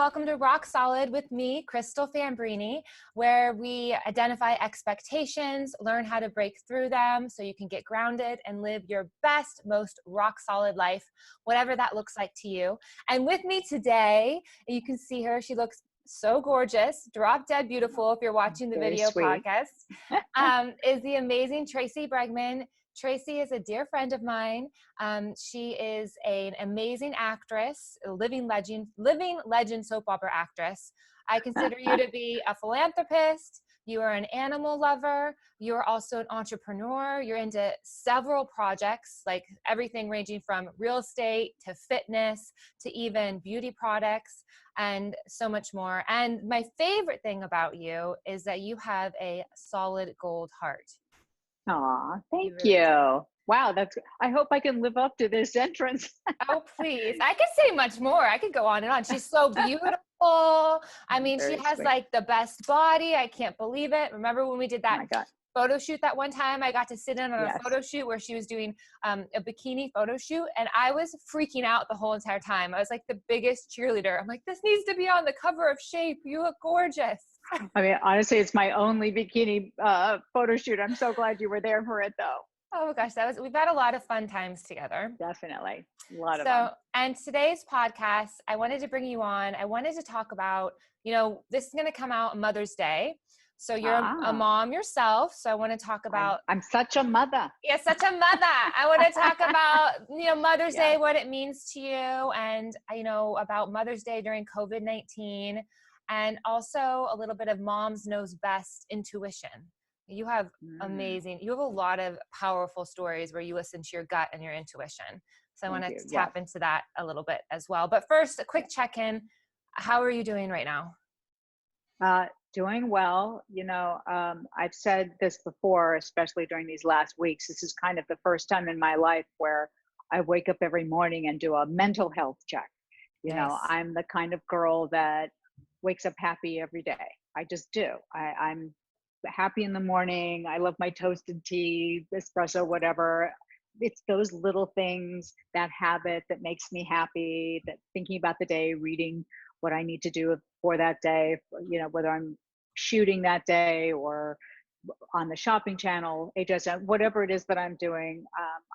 welcome to Rock Solid with me, Crystal Fambrini, where we identify expectations, learn how to break through them so you can get grounded and live your best, most rock solid life, whatever that looks like to you. And with me today, you can see her, she looks so gorgeous, drop dead beautiful if you're watching the Very video sweet. podcast, is the amazing Tracey Bregman. Tracey is a dear friend of mine. She is an amazing actress, a living legend soap opera actress. I consider you to be a philanthropist. You are an animal lover. You are also an entrepreneur. You're into several projects, like everything ranging from real estate to fitness to even beauty products and so much more. And my favorite thing about you is that you have a solid gold heart. Aw, thank really you. Wow, I hope I can live up to this entrance. Oh, please. I could say much more. I could go on and on. She's so beautiful. I mean, she has sweet. like the best body. I can't believe it. Remember when we did Oh that my God. photo shoot that one time? I got to sit in on Yes. a photo shoot where she was doing a bikini photo shoot, and I was freaking out the whole entire time. I was like the biggest cheerleader. I'm like, this needs to be on the cover of Shape. You look gorgeous. I mean, honestly, it's my only bikini photo shoot. I'm so glad you were there for it, though. Oh my gosh, we've had a lot of fun times together. Definitely. A lot of them. And today's podcast, I wanted to bring you on. I wanted to talk about, this is going to come out Mother's Day. So you're a mom yourself. So I want to talk about. I'm such a mother. Yeah, such a mother. I want to talk about, Mother's Day, what it means to you, and, about Mother's Day during COVID-19, and also a little bit of Moms Knows Best intuition. You have you have a lot of powerful stories where you listen to your gut and your intuition. So I want to tap into that a little bit as well. But first, a quick check-in. How are you doing right now? Doing well. I've said this before, especially during these last weeks. This is kind of the first time in my life where I wake up every morning and do a mental health check. Nice. I'm the kind of girl that wakes up happy every day. I just do. I'm happy in the morning. I love my toasted tea, espresso, whatever. It's those little things, that habit that makes me happy, that thinking about the day, reading what I need to do for that day, whether I'm shooting that day or on the shopping channel, HSN, whatever it is that I'm doing.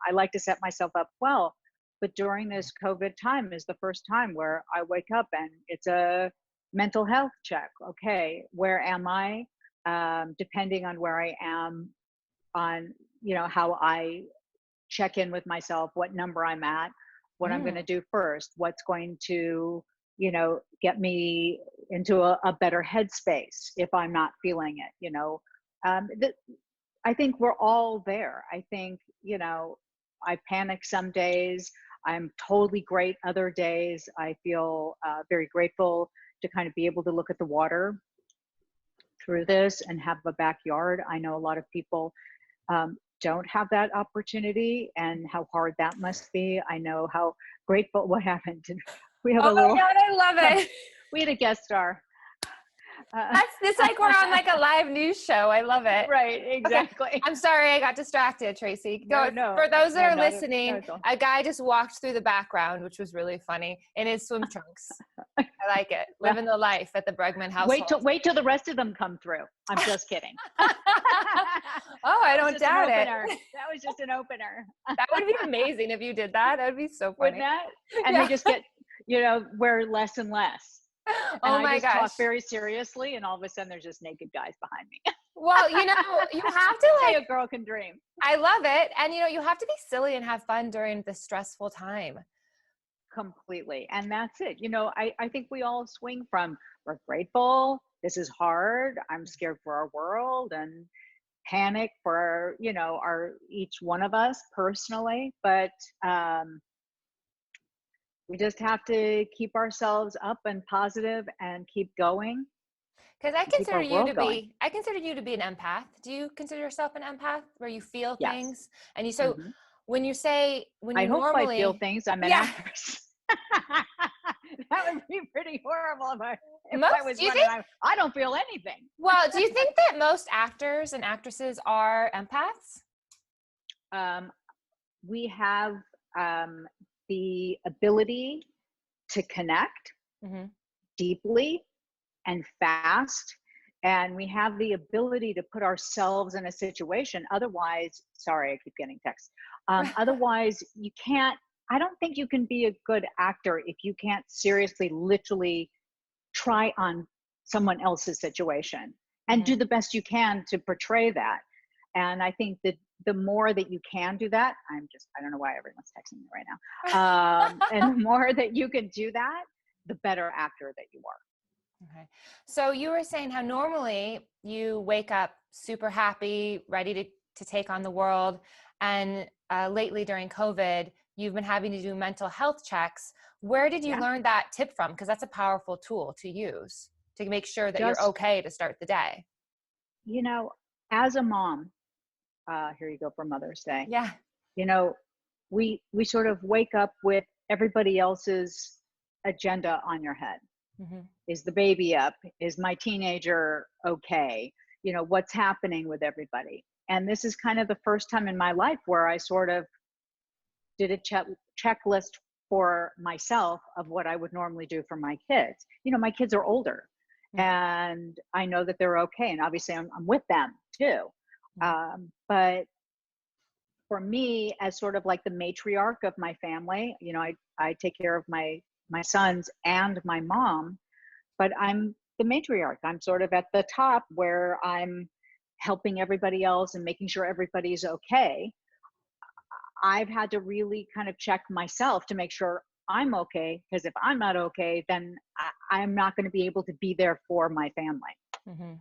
I like to set myself up well. But during this COVID time is the first time where I wake up and it's a mental health check. Okay, where am I? Depending on where I am on, how I check in with myself, what number I'm at, what I'm going to do first, what's going to, get me into a better headspace if I'm not feeling it, I think we're all there. I think, I panic some days. I'm totally great other days. I feel very grateful to kind of be able to look at the water through this and have a backyard. I know a lot of people don't have that opportunity and how hard that must be. I know how grateful. What happened? We have my God, I love it. We had a guest star. It's like we're on like a live news show. I love it. Right, exactly. Okay. I'm sorry, I got distracted, Tracey. No. For those that are listening, a guy just walked through the background, which was really funny, in his swim trunks. I like it. Living the life at the Bregman household. Wait till the rest of them come through. I'm just kidding. Oh, I don't doubt it. That was just an opener. That would be amazing if you did that. That would be so funny. Wouldn't that? And they just get, wear less and less. And I just talk very seriously, and all of a sudden there's just naked guys behind me. Well, you have to Say a girl can dream. I love it. And you have to be silly and have fun during this stressful time. Completely. And that's it. I think we all swing from, we're grateful, this is hard, I'm scared for our world, and panic for, our each one of us personally. But we just have to keep ourselves up and positive and keep going. Because I consider you to be an empath. Do you consider yourself an empath where you feel things? And when you hope I feel things, I'm an actress. That would be pretty horrible if I was running. I don't feel anything. Well, do you think that most actors and actresses are empaths? We have the ability to connect. deeply and fast, and we have the ability to put ourselves in a situation. Otherwise, sorry, I keep getting texts. Otherwise, you can't, I don't think you can be a good actor if you can't seriously, literally try on someone else's situation and do the best you can to portray that. And I think that the more that you can do that, I don't know why everyone's texting me right now. And the more that you can do that, the better actor that you are. Okay. So you were saying how normally you wake up super happy, ready to take on the world. And lately during COVID, you've been having to do mental health checks. Where did you learn that tip from? Because that's a powerful tool to use to make sure that you're okay to start the day. You know, as a mom, here you go for Mother's Day. Yeah. You know, we sort of wake up with everybody else's agenda on your head. Mm-hmm. Is the baby up? Is my teenager okay? You know, what's happening with everybody? And this is kind of the first time in my life where I sort of did a checklist for myself of what I would normally do for my kids. You know, my kids are older, and I know that they're okay. And obviously I'm with them too. But for me, as sort of like the matriarch of my family, you know, I take care of my sons and my mom, but I'm the matriarch. I'm sort of at the top where I'm helping everybody else and making sure everybody's okay. I've had to really kind of check myself to make sure I'm okay, because if I'm not okay, then I'm not going to be able to be there for my family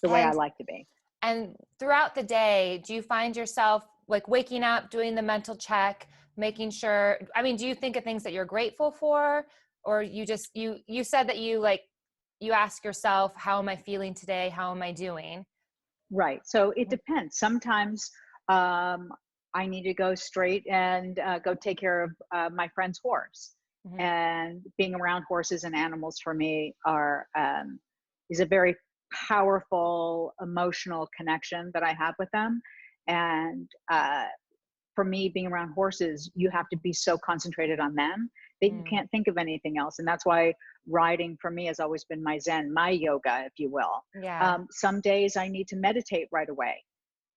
the way I like to be. And throughout the day, do you find yourself like waking up, doing the mental check, making sure, I mean, do you think of things that you're grateful for, or you just, you said that you ask yourself, how am I feeling today? How am I doing? Right. So it depends. Sometimes I need to go straight and go take care of my friend's horse. And being around horses and animals for me is a very powerful emotional connection that I have with them. And for me, being around horses, you have to be so concentrated on them that you can't think of anything else. And that's why riding for me has always been my zen, my yoga, if you will. Yeah. Some days I need to meditate right away.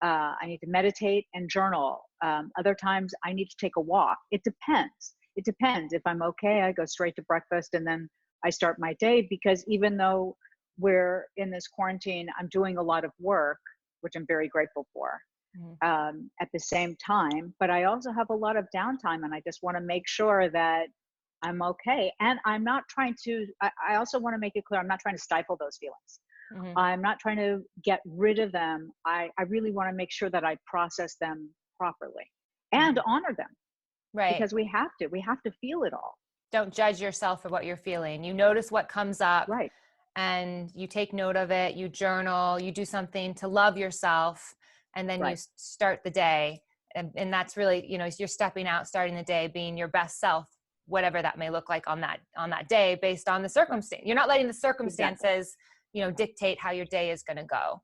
I need to meditate and journal. Other times I need to take a walk. It depends. It depends. If I'm okay, I go straight to breakfast and then I start my day, because even though we're in this quarantine, I'm doing a lot of work, which I'm very grateful for at the same time. But I also have a lot of downtime, and I just want to make sure that I'm okay. And I'm not trying to, I also want to make it clear, I'm not trying to stifle those feelings. I'm not trying to get rid of them. I really want to make sure that I process them properly and honor them. Right. Because we have to feel it all. Don't judge yourself for what you're feeling. You notice what comes up. Right. And you take note of it, you journal, you do something to love yourself, and then you start the day. And that's really, you know, you're stepping out, starting the day, being your best self, whatever that may look like on that day, based on the circumstance. You're not letting the circumstances, you know, dictate how your day is going to go.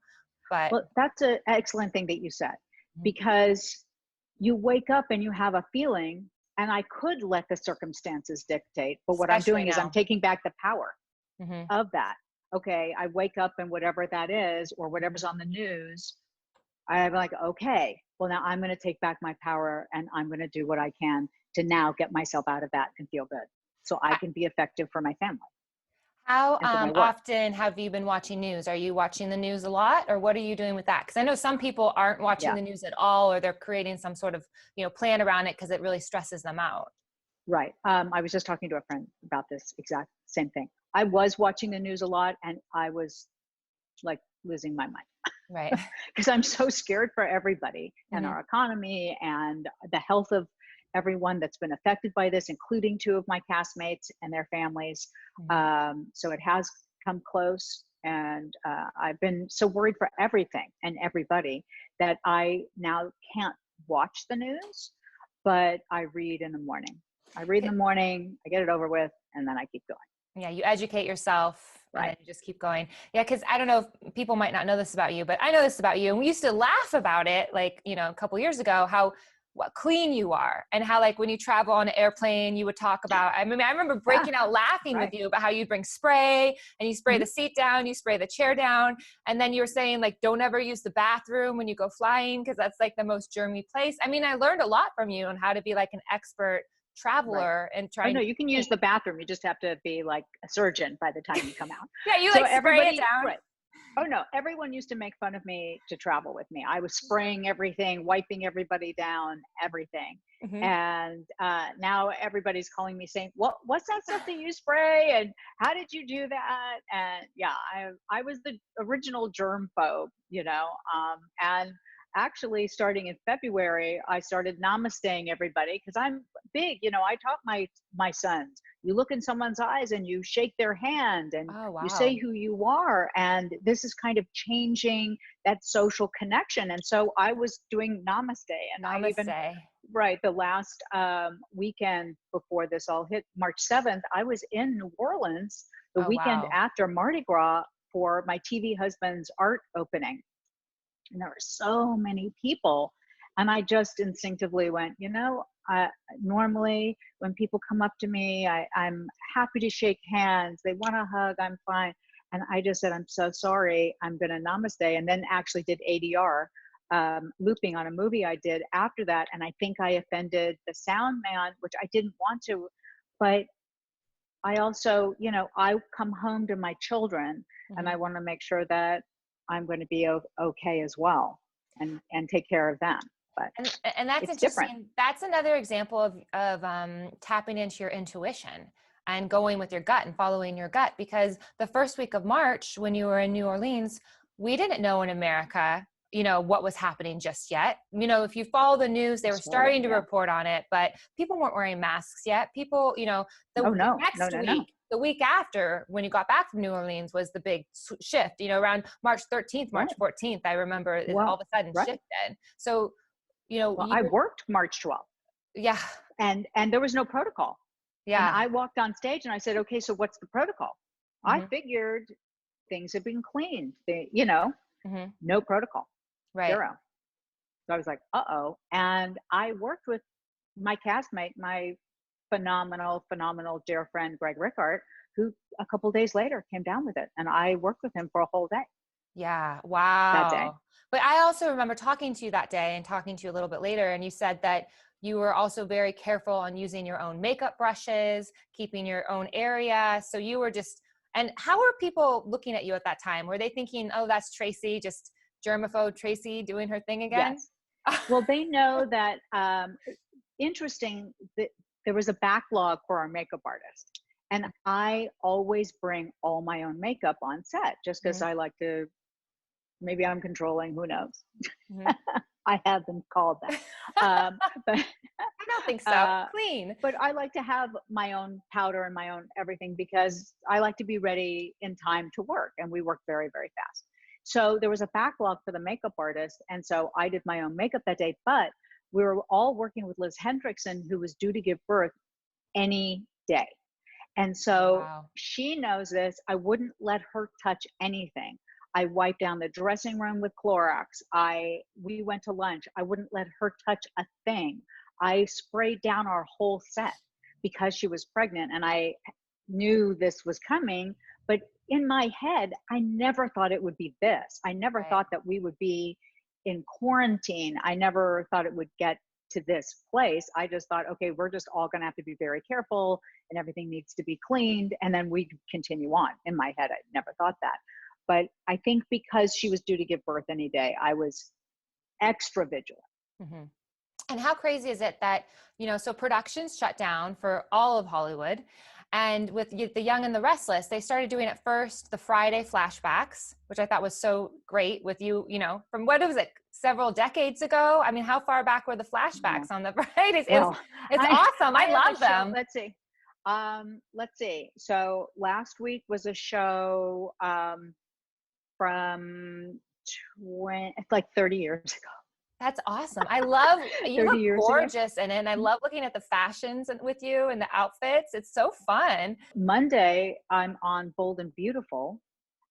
But well, that's an excellent thing that you said, because you wake up and you have a feeling, and I could let the circumstances dictate, but what I'm doing is I'm taking back the power of that. Okay, I wake up and whatever that is, or whatever's on the news, I'm like, okay, well, now I'm going to take back my power, and I'm going to do what I can to now get myself out of that and feel good, so I can be effective for my family. How often have you been watching news? Are you watching the news a lot, or what are you doing with that? Because I know some people aren't watching the news at all, or they're creating some sort of, you know, plan around it because it really stresses them out. Right. I was just talking to a friend about this exact same thing. I was watching the news a lot, and I was like losing my mind. Right. Because I'm so scared for everybody and our economy and the health of everyone that's been affected by this, including 2 of my castmates and their families. So it has come close, and I've been so worried for everything and everybody that I now can't watch the news, but I read in the morning. I get it over with, and then I keep going. Yeah, you educate yourself. Right. And then you just keep going. Yeah, because I don't know if people might not know this about you, but I know this about you. And we used to laugh about it, like, you know, a couple years ago, how what clean you are, and how like when you travel on an airplane, you would talk about, I mean, I remember breaking out laughing with you about how you bring spray and you spray the seat down, you spray the chair down. And then you were saying like, don't ever use the bathroom when you go flying, because that's like the most germy place. I mean, I learned a lot from you on how to be like an expert traveler and trying. Oh no, you can use the bathroom. You just have to be like a surgeon by the time you come out. Yeah, you So like spray it down. Oh no, everyone used to make fun of me to travel with me. I was spraying everything, wiping everybody down, everything. And now everybody's calling me saying, what's that stuff that you spray? And how did you do that? And yeah, I was the original germphobe, you know, and actually starting in February, I started namasteing everybody because I'm big. You know, I taught my sons, you look in someone's eyes and you shake their hand and you say who you are. And this is kind of changing that social connection. And so I was doing namaste. And I even, the last weekend before this all hit, March 7th, I was in New Orleans the weekend after Mardi Gras for my TV husband's art opening. And there were so many people. And I just instinctively went, you know, normally when people come up to me, I'm happy to shake hands. They want a hug, I'm fine. And I just said, I'm so sorry, I'm going to namaste. And then actually did ADR, looping on a movie I did after that. And I think I offended the sound man, which I didn't want to. But I also, you know, I come home to my children and I want to make sure that I'm going to be okay as well and take care of them. But and that's interesting. Different. That's another example of tapping into your intuition and going with your gut and following your gut, because the first week of March, when you were in New Orleans, we didn't know in America, you know, what was happening just yet. You know, if you follow the news, they were starting to report on it, but people weren't wearing masks yet. People, you know, the week after, when you got back from New Orleans, was the big shift, you know, around March 13th, March 14th, I remember it all of a sudden shifted. So, you know, I worked March 12th. Yeah. And there was no protocol. Yeah. And I walked on stage and I said, okay, so what's the protocol? I figured things had been cleaned, you know, no protocol, zero. So I was like, uh-oh. And I worked with my castmate, my phenomenal dear friend, Greg Rickard, who a couple days later came down with it. And I worked with him for a whole day. Yeah. Wow. That day. But I also remember talking to you that day and talking to you a little bit later. And you said that you were also very careful on using your own makeup brushes, keeping your own area. So you were just, and how were people looking at you at that time? Were they thinking, oh, that's Tracey, just germaphobe Tracey doing her thing again? Yes. Well, they know that, interesting, that there was a backlog for our makeup artist. And I always bring all my own makeup on set just because I like to, maybe I'm controlling, who knows? I have been called that. But I don't think so. Clean. But I like to have my own powder and my own everything because I like to be ready in time to work. And we work very, very fast. So there was a backlog for the makeup artist. And so I did my own makeup that day. But we were all working with Liz Hendrickson, who was due to give birth any day. And so she knows this. I wouldn't let her touch anything. I wiped down the dressing room with Clorox. We went to lunch. I wouldn't let her touch a thing. I sprayed down our whole set because she was pregnant and I knew this was coming. But in my head, I never thought it would be this. I never thought that we would be in quarantine. I never thought it would get to this place. I just thought, okay, we're just all going to have to be very careful and everything needs to be cleaned. And then we continue on. In my head, I never thought that. But I think because she was due to give birth any day, I was extra vigilant. And how crazy is it that, you know, so productions shut down for all of Hollywood. And with the Young and the Restless, they started doing at first the Friday flashbacks, which I thought was so great with you, you know, from what was it, several decades ago? I mean, how far back were the flashbacks on the Fridays? It's awesome. I love them. Let's see. So last week was a show from like 30 years ago. That's awesome. I love, you look gorgeous in it. And I love looking at the fashions with you and the outfits. It's so fun. Monday, I'm on Bold and Beautiful.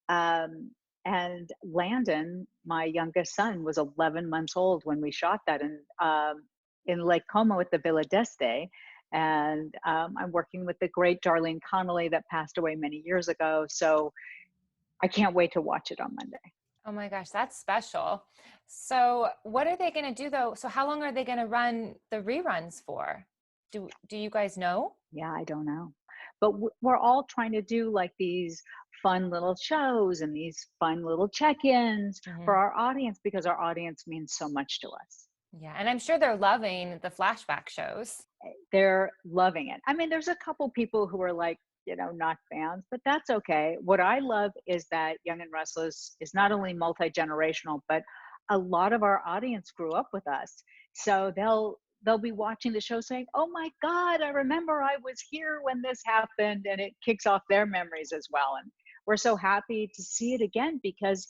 And Landon, my youngest son, was 11 months old when we shot that. And in Lake Como at the Villa d'Este. And I'm working with the great Darlene Connolly that passed away many years ago. So I can't wait to watch it on Monday. Oh my gosh, that's special. So what are they going to do though? So how long are they going to run the reruns for? Do you guys know? Yeah, I don't know. But we're all trying to do like these fun little shows and these fun little check-ins for our audience, because our audience means so much to us. Yeah, and I'm sure they're loving the flashback shows. They're loving it. I mean, there's a couple people who are like, not fans, but that's okay. What I love is that Young and Restless is not only multi-generational, but a lot of our audience grew up with us. So they'll be watching the show saying, "Oh my God, I remember I was here when this happened," and it kicks off their memories as well. And we're so happy to see it again, because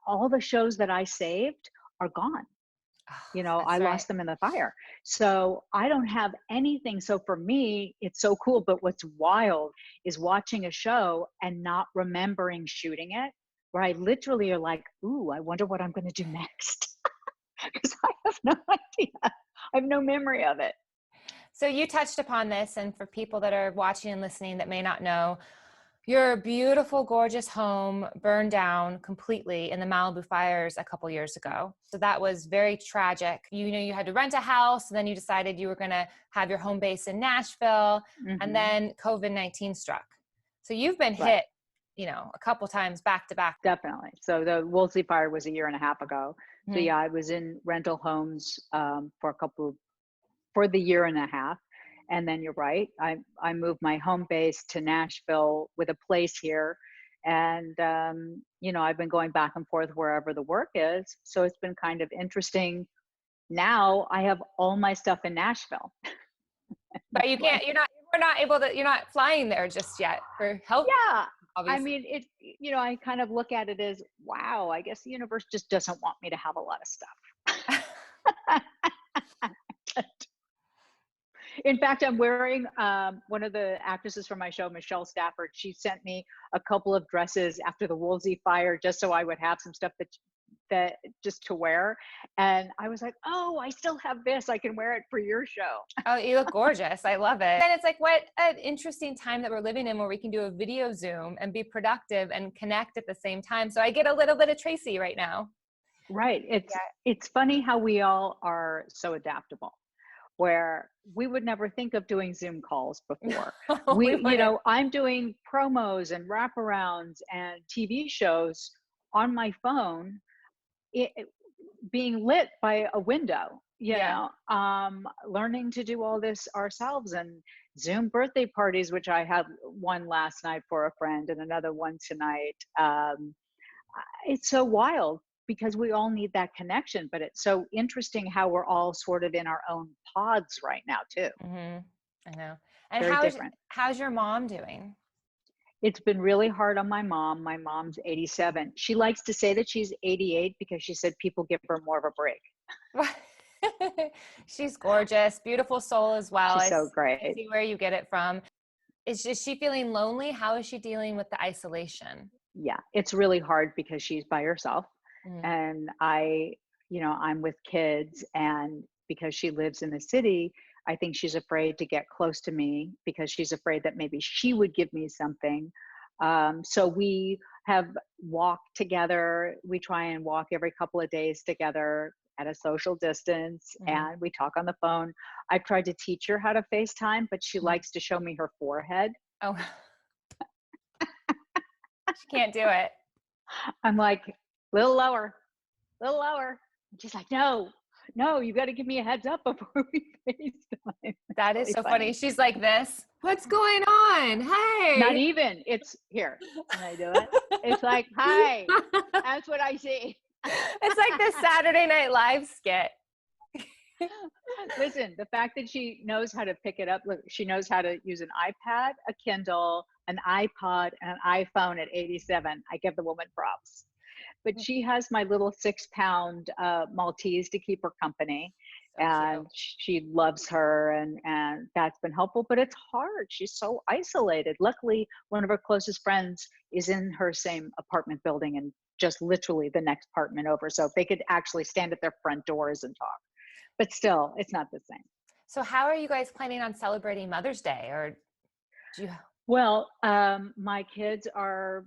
all the shows that I saved are gone. Oh, I that's right. lost them in the fire. So I don't have anything. So for me, it's so cool. But what's wild is watching a show and not remembering shooting it, where I literally are like, "Ooh, I wonder what I'm going to do next." Because I have no idea. I have no memory of it. So you touched upon this, and for people that are watching and listening that may not know, your beautiful, gorgeous home burned down completely in the Malibu fires a couple years ago. So that was very tragic. You had to rent a house, and then you decided you were going to have your home base in Nashville, and then COVID-19 struck. So you've been hit, a couple times back to back. Definitely. So the Woolsey fire was a year and a half ago. So yeah, I was in rental homes for the year and a half. And then you're right. I moved my home base to Nashville with a place here. And, I've been going back and forth wherever the work is. So it's been kind of interesting. Now I have all my stuff in Nashville. But you're not flying there just yet for health. Yeah. Obviously. I mean, I kind of look at it as, wow, I guess the universe just doesn't want me to have a lot of stuff. In fact, I'm wearing one of the actresses from my show, Michelle Stafford. She sent me a couple of dresses after the Woolsey fire, just so I would have some stuff that just to wear. And I was like, "Oh, I still have this. I can wear it for your show." Oh, you look gorgeous. I love it. And it's like, what an interesting time that we're living in, where we can do a video Zoom and be productive and connect at the same time. So I get a little bit of Tracey right now. Right. It's funny how we all are so adaptable, where we would never think of doing Zoom calls before. I'm doing promos and wraparounds and TV shows on my phone, being lit by a window, learning to do all this ourselves, and Zoom birthday parties, which I had one last night for a friend and another one tonight. It's so wild, because we all need that connection, but it's so interesting how we're all sort of in our own pods right now too. I know. And Very different. How's your mom doing? It's been really hard on my mom. My mom's 87. She likes to say that she's 88 because she said people give her more of a break. She's gorgeous, beautiful soul as well. She's so great. I see where you get it from. Is she feeling lonely? How is she dealing with the isolation? Yeah, it's really hard because she's by herself. And I'm with kids, and because she lives in the city, I think she's afraid to get close to me, because she's afraid that maybe she would give me something. So we have walked together. We try and walk every couple of days together at a social distance, and we talk on the phone. I've tried to teach her how to FaceTime, but she likes to show me her forehead. Oh, she can't do it. I'm like, little lower. And she's like, no, you got to give me a heads up before we FaceTime. That is so funny. She's like this. What's going on? Hey. Not even. It's here. Can I do it? It's like, hi. That's what I see. It's like this Saturday Night Live skit. Listen, the fact that she knows how to pick it up. Look, she knows how to use an iPad, a Kindle, an iPod, and an iPhone at 87. I give the woman props. But she has my little 6-pound Maltese to keep her company. So and cute. She loves her, and that's been helpful, but it's hard. She's so isolated. Luckily, one of her closest friends is in her same apartment building, and just literally the next apartment over. So they could actually stand at their front doors and talk. but still, it's not the same. So how are you guys planning on celebrating Mother's Day? Or do you? Well, my kids are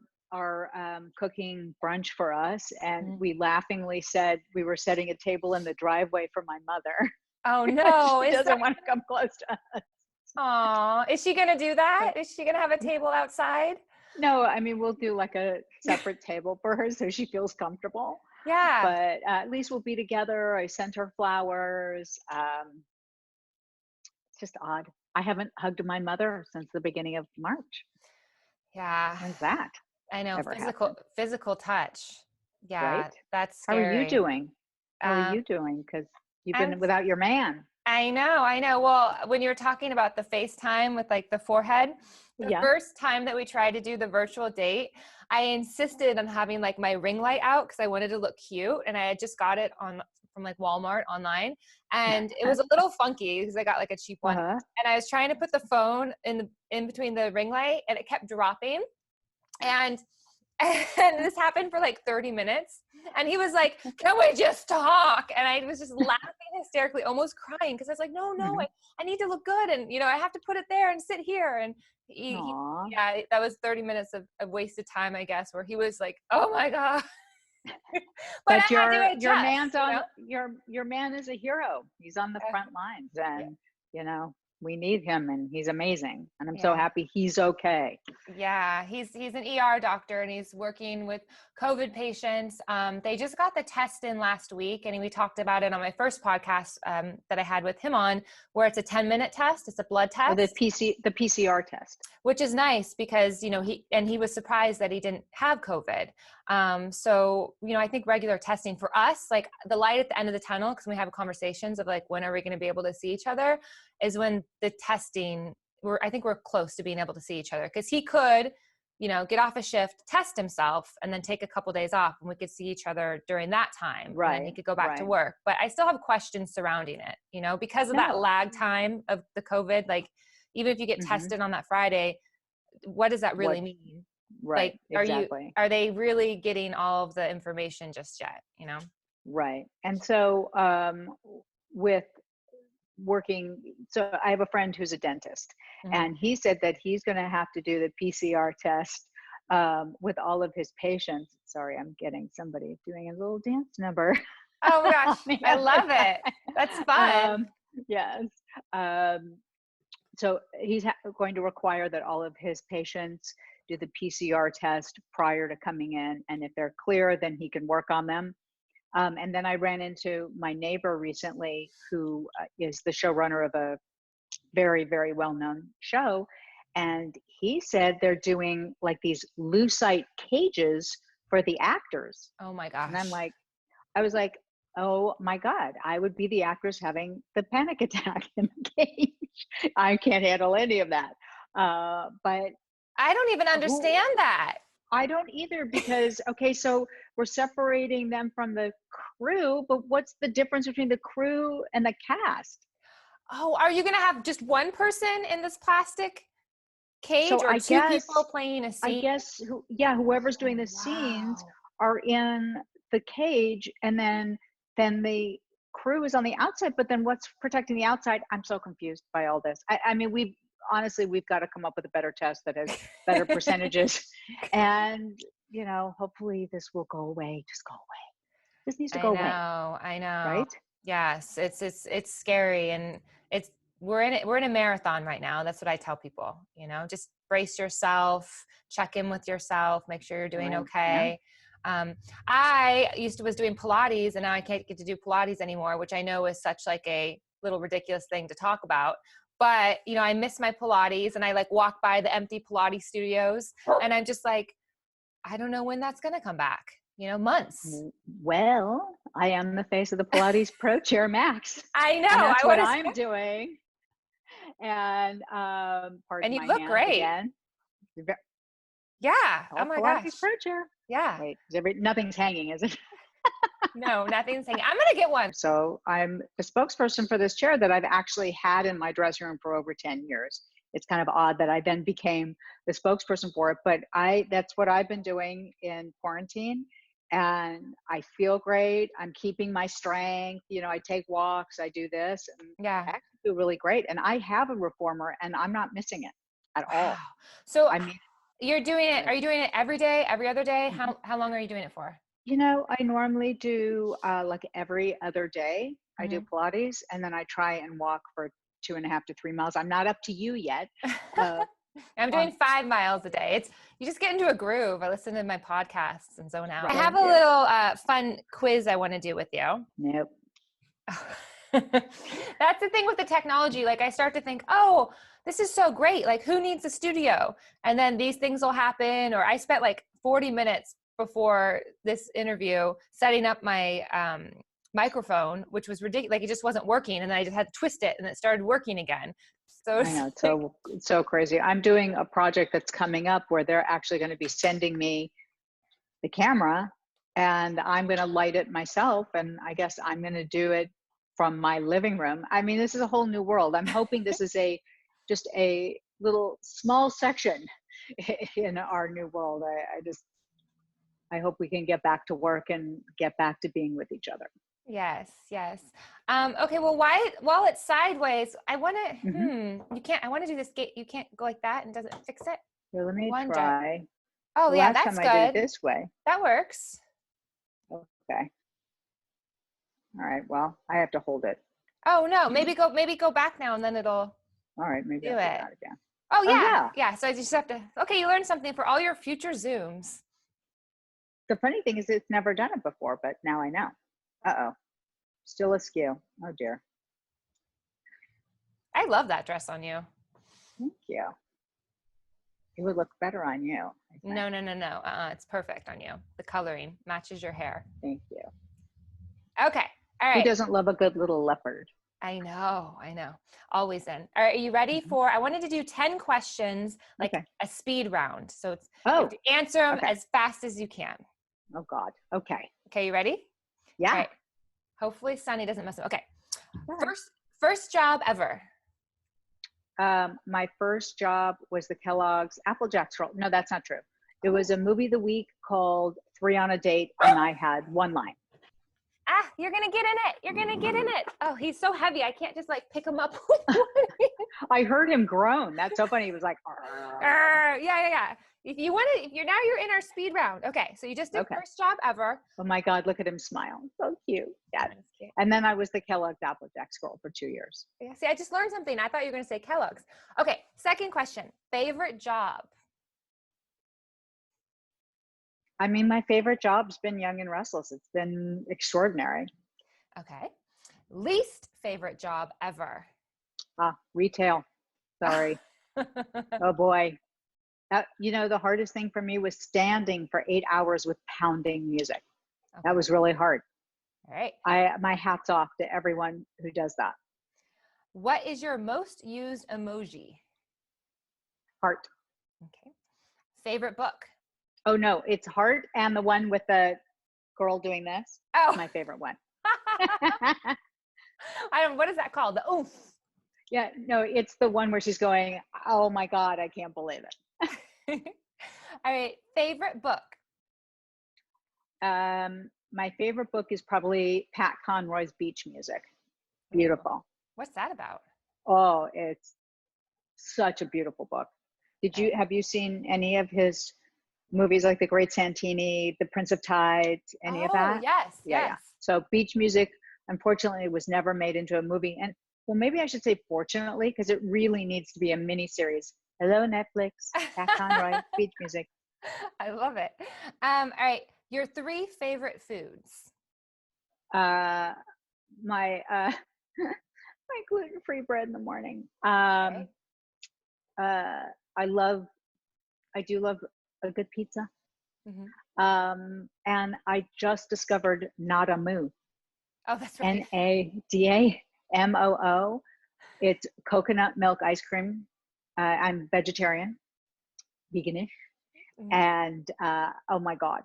cooking brunch for us, and we laughingly said we were setting a table in the driveway for my mother. Oh no, She is doesn't that? want to come close to us. Aw, is she gonna do that? Is she gonna have a table outside? No, I mean, we'll do like a separate table for her so she feels comfortable. Yeah. But at least we'll be together. I sent her flowers. It's just odd. I haven't hugged my mother since the beginning of March. Yeah. When's that I know, ever happen? physical touch. Right? Yeah, that's How are you scary. doing? How are Um, you doing? Because you've I'm been without your man. I know, I know. Well, when you were talking about the FaceTime with like the forehead, the Yeah. first time that we tried to do the virtual date, I insisted on having like my ring light out because I wanted to look cute, and I had just got it on from like Walmart online, and it was a little funky because I got like a cheap one. Uh-huh. And I was trying to put the phone in between the ring light, and it kept dropping. And this happened for like 30 minutes. And he was like, can we just talk? And I was just laughing hysterically, almost crying. Cause I was like, no, Mhm. I need to look good. And, I have to put it there and sit here. And Aw. yeah, that was 30 minutes of wasted time, I guess, where he was like, oh my God. But I But had to your adjust, man's on your man is a hero. He's on the Uh, front lines, yeah. and we need him, and he's amazing. And I'm so Yeah. happy he's okay. Yeah, he's an ER doctor and he's working with COVID patients. They just got the test in last week, and we talked about it on my first podcast that I had with him on, where it's a 10-minute test. It's a blood Or test, the PCR test. which is nice because he was surprised that he didn't have COVID. So I think regular testing for us, like the light at the end of the tunnel, because we have conversations of like, when are we going to be able to see each other, is when the testing. I think we're close to being able to see each other, because he could, get off a shift, test himself, and then take a couple days off, and we could see each other during that time. And then he Right, could go back to right. work. But I still have questions surrounding it, because of that No. lag time of the COVID. Like, even if you get Hmm. tested on that Friday, what does that really What? mean? Right, Like, exactly. are they really getting all of the information just yet? Right. And so with working, so I have a friend who's a dentist, Mhm. and he said that he's going to have to do the PCR test with all of his patients. Sorry, I'm getting somebody doing a little dance number Oh my gosh, on the I other love it. That's side. fun. Yes. Um, so he's going to require that all of his patients do the PCR test prior to coming in, and if they're clear, then he can work on them. And then I ran into my neighbor recently, who is the showrunner of a very, very well-known show. And he said they're doing like these lucite cages for the actors. Oh my And gosh. I was like, oh my God, I would be the actress having the panic attack in the cage. I can't handle any of that. But I don't even who understand that. I don't either, because, okay, so we're separating them from the crew, but what's the difference between the crew and the cast? Oh, are you going to have just one person in this plastic cage, So or two people playing a scene? whoever's doing Oh, the scenes wow. are in the cage, and then the crew is on the outside, but then what's protecting the outside? I'm so confused by all this. I mean, we've got to come up with a better test that has better percentages, and hopefully this will go away. Just go away. This needs to I go away, know. I know. right? Yes, it's scary, and we're in a marathon right now. That's what I tell people, just brace yourself, check in with yourself, make sure you're doing Right. Yeah. okay. I was doing Pilates, and now I can't get to do Pilates anymore, which I know is such like a little ridiculous thing to talk about. But, I miss my Pilates, and I like walk by the empty Pilates studios, and I'm just like, I don't know when that's going to come back, months. Well, I am the face of the Pilates Pro Chair Max, I know. and that's I what want to I'm doing. And And pardon you my look hands great. again. Yeah. Oh Oh, my Pilates gosh. Pro Chair. Yeah. Wait, nothing's hanging, is it? No, nothing's saying. I'm gonna get one. So I'm the spokesperson for this chair that I've actually had in my dressing room for over 10 years. It's kind of odd that I then became the spokesperson for it, but that's what I've been doing in quarantine. and I feel great. I'm keeping my strength. I take walks, I do this, and Yeah. I actually feel really great. And I have a reformer and I'm not missing it at Wow. all. So I mean, you're doing it, are you doing it every day, every other day? mhm. How long are you doing it for? I normally do like every other day. I do Mhm. Pilates and then I try and walk for 2.5 to 3 miles. I'm not up to you yet. Uh, I'm doing um, 5 miles a day. You just get into a groove. I listen to my podcasts and zone out. I right. have a little fun quiz I want to do with you. Nope. That's the thing with the technology. Like I start to think, oh, this is so great. Like who needs a studio? And then these things will happen. Or I spent like 40 minutes before this interview setting up my microphone, which was ridiculous. Like it just wasn't working. And then I just had to twist it and it started working again. So I know, it's so crazy. I'm doing a project that's coming up where they're actually going to be sending me the camera and I'm going to light it myself. And I guess I'm going to do it from my living room. I mean, this is a whole new world. I'm hoping this is just a little small section in our new world. I hope we can get back to work and get back to being with each other. yes, yes. Okay, well, while it's sideways, I want to, Mm-hmm. I want to do this gate. You can't go like that and doesn't fix it. Here, let me One jump. try. Oh The yeah, last that's time I did it good. this way. That works. Okay. All right. Well, I have to hold it. Oh no, maybe go back now and then it'll All right. Maybe do I'll do it. that again. Oh Oh, yeah, yeah. yeah. So I just have to, okay, you learned something for all your future Zooms. The funny thing is, it's never done it before, but now I know. Uh-oh. Still askew. Oh, dear. I love that dress on you. Thank you. It would look better on you, I think. No, no, no, no. It's perfect on you. The coloring matches your hair. Thank you. Okay. All Who right. doesn't love a good little leopard? I know. Always in. All right, are you ready Mhm. for, I wanted to do 10 questions, like Okay. a speed round. So you Oh, have to answer them okay. as fast as you can. Oh, God. Okay. Okay, you ready? All Yeah. right. Hopefully Sunny doesn't mess up. Okay. All right. First job ever. My first job was the Kellogg's Applejack scroll. No, that's not true. It was a movie of the week called 3 on a Date, and I had one line. Ah, you're going to get in it. You're going to get in it. Oh, he's so heavy. I can't just like pick him up. I heard him groan. That's so funny. He was like, Yeah. If you're in our speed round. Okay. So you just did okay. first job ever. Oh my God, look at him smile. So cute. Yeah. And then I was the Kellogg's Applejack scroll for 2 years. Yeah, see, I just learned something. I thought you were going to say Kellogg's. Okay. Second question. Favorite job? I mean, my favorite job's been Young and Restless. It's been extraordinary. Okay. Least favorite job ever? Retail. Sorry. Oh boy. The hardest thing for me was standing for 8 hours with pounding music. Okay. That was really hard. All right. My hat's off to everyone who does that. What is your most used emoji? Heart. Okay. Favorite book? Oh no, it's heart and the one with the girl doing this. Oh, My favorite one. what is that called? The oomph. Yeah, no, it's the one where she's going, oh my God, I can't believe it. All right. Favorite book? My favorite book is probably Pat Conroy's Beach Music. Beautiful. What's that about? Oh, it's such a beautiful book. Have you seen any of his movies like The Great Santini, The Prince of Tides, any of that? Yes. Yeah. So Beach Music, unfortunately, was never made into a movie. And well, maybe I should say fortunately, because it really needs to be a mini series. Hello, Netflix. Pat Conroy, Beach Music. I love it. All right. Your 3 favorite foods? My my gluten-free bread in the morning. Okay. I do love a good pizza. Mm-hmm. And I just discovered Nadamoo. Oh, that's right. Nadamoo. It's coconut milk ice cream. I'm vegetarian, veganish, and oh my God.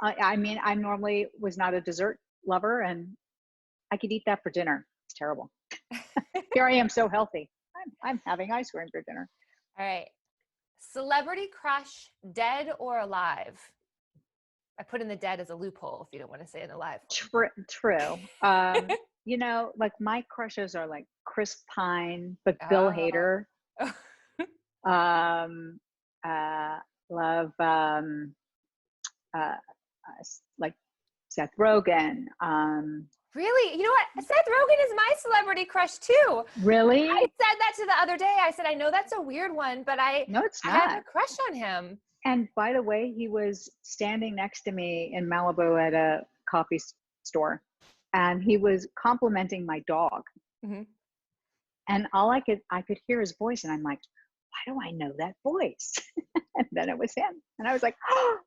I mean, I normally was not a dessert lover, and I could eat that for dinner. It's terrible. Here I am, so healthy. I'm having ice cream for dinner. All right. Celebrity crush, dead or alive? I put in the dead as a loophole if you don't want to say it alive. True. You know, like my crushes are like Chris Pine, but Bill Oh. Hader. Um, love like Seth Rogen. Really? You know what? Seth Rogen is my celebrity crush too. I Really? said that to the other day. I said, I know that's a weird one, but I No, it's have not. a crush on him. And by the way, he was standing next to me in Malibu at a coffee store, and he was complimenting my dog. Mm-hmm. And I could hear his voice, and I'm like, why do I know that voice? And then it was him, and I was like, oh.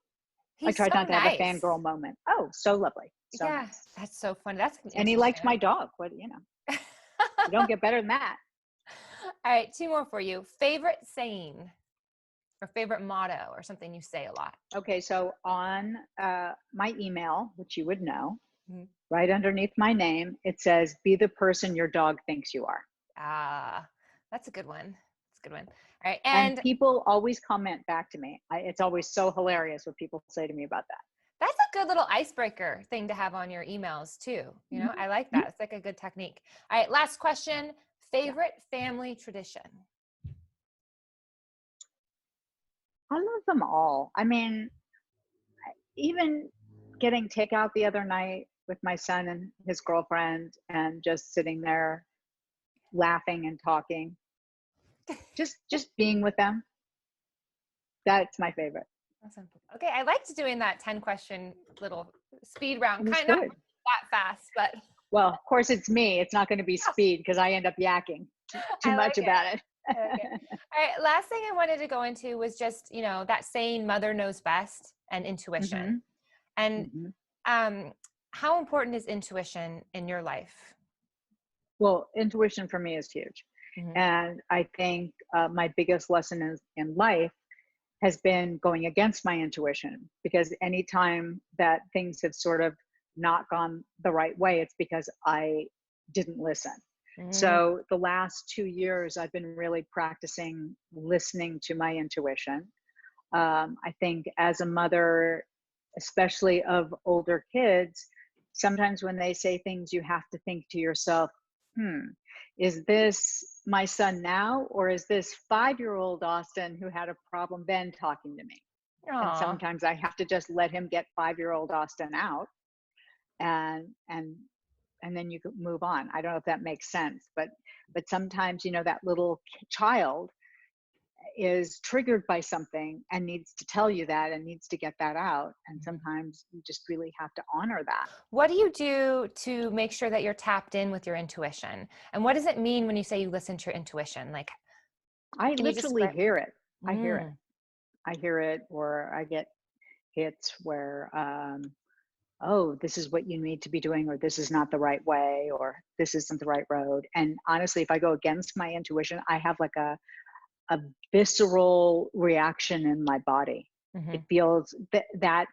I He's tried so not to have a nice. fangirl moment. Oh, so lovely, so Yeah, nice. that's so funny. That's And he interesting. liked my dog. What, you know, you don't get better than that. All right, two more for you. Favorite saying or favorite motto or something you say a lot. Okay, so on my email, which you would know, Mm-hmm. right underneath my name, it says, "Be the person your dog thinks you are." Ah, that's a good one. That's a good one. All right, And and people always comment back to me. It's always so hilarious what people say to me about that. that's a good little icebreaker thing to have on your emails too. You know, I like that. It's like a good technique. All right, last question. Favorite family tradition? I love them all. I mean, even getting takeout the other night with my son and his girlfriend and just sitting there laughing and talking, just being with them. That's my favorite. Awesome. Okay, I liked doing that 10-question little speed round. It was Kind of not good. that fast, but Well, of course it's me. It's not going to be speed because I end up yakking too I much like it. about it. I like it. All right, last thing I wanted to go into was just, you know, that saying mother knows best and intuition. And how important is intuition in your life? Well, intuition for me is huge. Mm-hmm. And I think my biggest lesson in life has been going against my intuition, because anytime that things have sort of not gone the right way, it's because I didn't listen. Mm-hmm. So the last 2 years, I've been really practicing listening to my intuition. I think as a mother, especially of older kids, sometimes when they say things, you have to think to yourself, is this my son now, or is this 5-year-old Austin who had a problem then talking to me? And Aw. sometimes I have to just let him get 5-year-old Austin out, and then you can move on. I don't know if that makes sense, but sometimes, you know, that little child is triggered by something and needs to tell you that and needs to get that out. And sometimes you just really have to honor that. What do you do to make sure that you're tapped in with your intuition? And what does it mean when you say you listen to your intuition? Like, I can you literally describe? hear it. I hear it. Mm. I hear it, or I get hits where, oh, this is what you need to be doing, or this is not the right way, or this isn't the right road. And honestly, if I go against my intuition, I have like a visceral reaction in my body. Mm-hmm. It feels that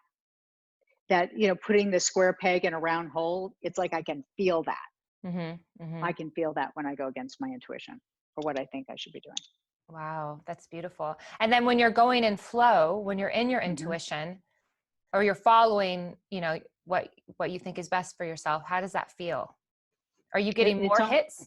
you know, putting the square peg in a round hole, it's like I can feel that. Mm-hmm. Mm-hmm. I can feel that when I go against my intuition or what I think I should be doing. Wow, that's beautiful. And then when you're going in flow, when you're in your Mm-hmm. intuition, or you're following, you know, what you think is best for yourself, how does that feel? Are you getting It's more hits?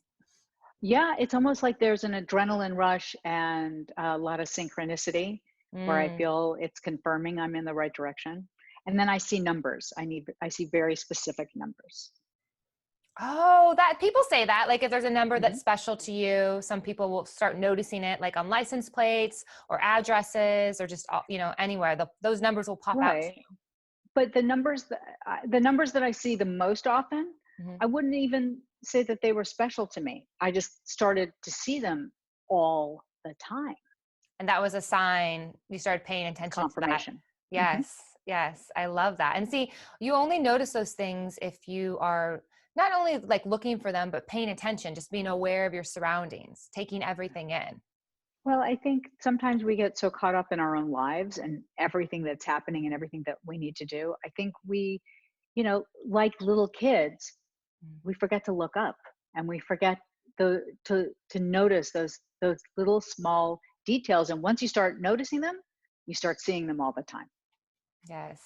yeah, it's almost like there's an adrenaline rush and a lot of synchronicity where I Mm. feel it's confirming I'm in the right direction. And then I see numbers. I see very specific numbers. Oh, that people say that, like if there's a number Mm-hmm. that's special to you, some people will start noticing it, like on license plates or addresses or just, you know, anywhere. Those numbers will pop out to Right. But the numbers that I see the most often, you. Mm-hmm. I wouldn't even say that they were special to me. I just started to see them all the time. And that was a sign you started paying attention to that. Confirmation. Mm-hmm. Yes, yes, I love that. And see, you only notice those things if you are not only like looking for them, but paying attention, just being aware of your surroundings, taking everything in. Well, I think sometimes we get so caught up in our own lives and everything that's happening and everything that we need to do. I think we, you know, like little kids, we forget to look up, and we forget to notice those little small details. And once you start noticing them, you start seeing them all the time. Yes,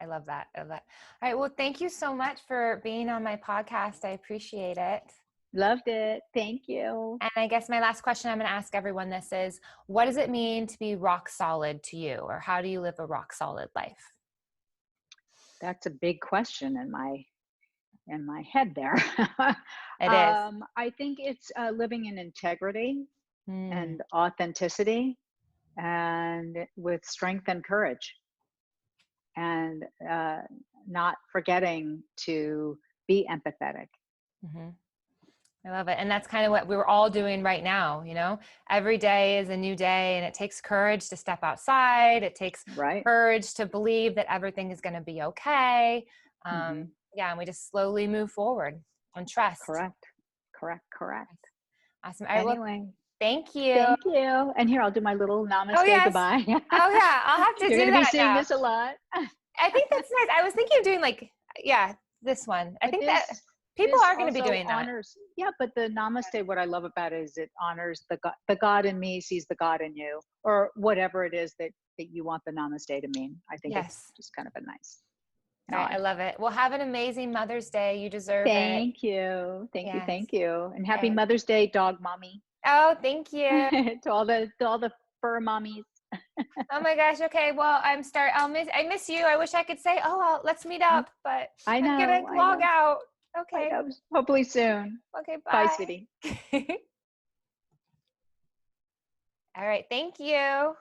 I love that. I love that. All right. Well, thank you so much for being on my podcast. I appreciate it. Loved it. Thank you. And I guess my last question I'm going to ask everyone this is, what does it mean to be rock solid to you? Or how do you live a rock solid life? That's a big question in my head there. It is. I think it's living in integrity Mm, and authenticity, and with strength and courage, and not forgetting to be empathetic. hmm I love it. And that's kind of what we're all doing right now. You know, every day is a new day, and it takes courage to step outside. It takes Right. courage to believe that everything is going to be okay. Hmm. Yeah. And we just slowly move forward and trust. Correct. Correct. Correct. Awesome. All right. Well, Anyway, thank you. thank you. And here, I'll do my little Oh, namaste yes. goodbye. Oh, yeah. I'll have to You're going do to be that seeing now. this a lot. I think that's nice. I was thinking of doing like, yeah, this one. I But think that people this are going to be also doing that. honors, yeah, but the namaste, what I love about it is it honors the God in me sees the God in you, or whatever it is that you want the namaste to mean. I think it's Yes. just kind of a nice All right. I nod. love it. Well, have an amazing Mother's Day. You deserve it. Thank you. Thank you. Yes. Thank you. And happy Okay. Mother's Day, dog mommy. Oh, thank you. To all the fur mommies. Oh my gosh. Okay. Well, I miss you. I wish I could say, oh, well, let's meet up, but I I'm going to know. I log know. out. I Okay. know. Hopefully soon. Okay. Bye, Bye. sweetie. All right. Thank you.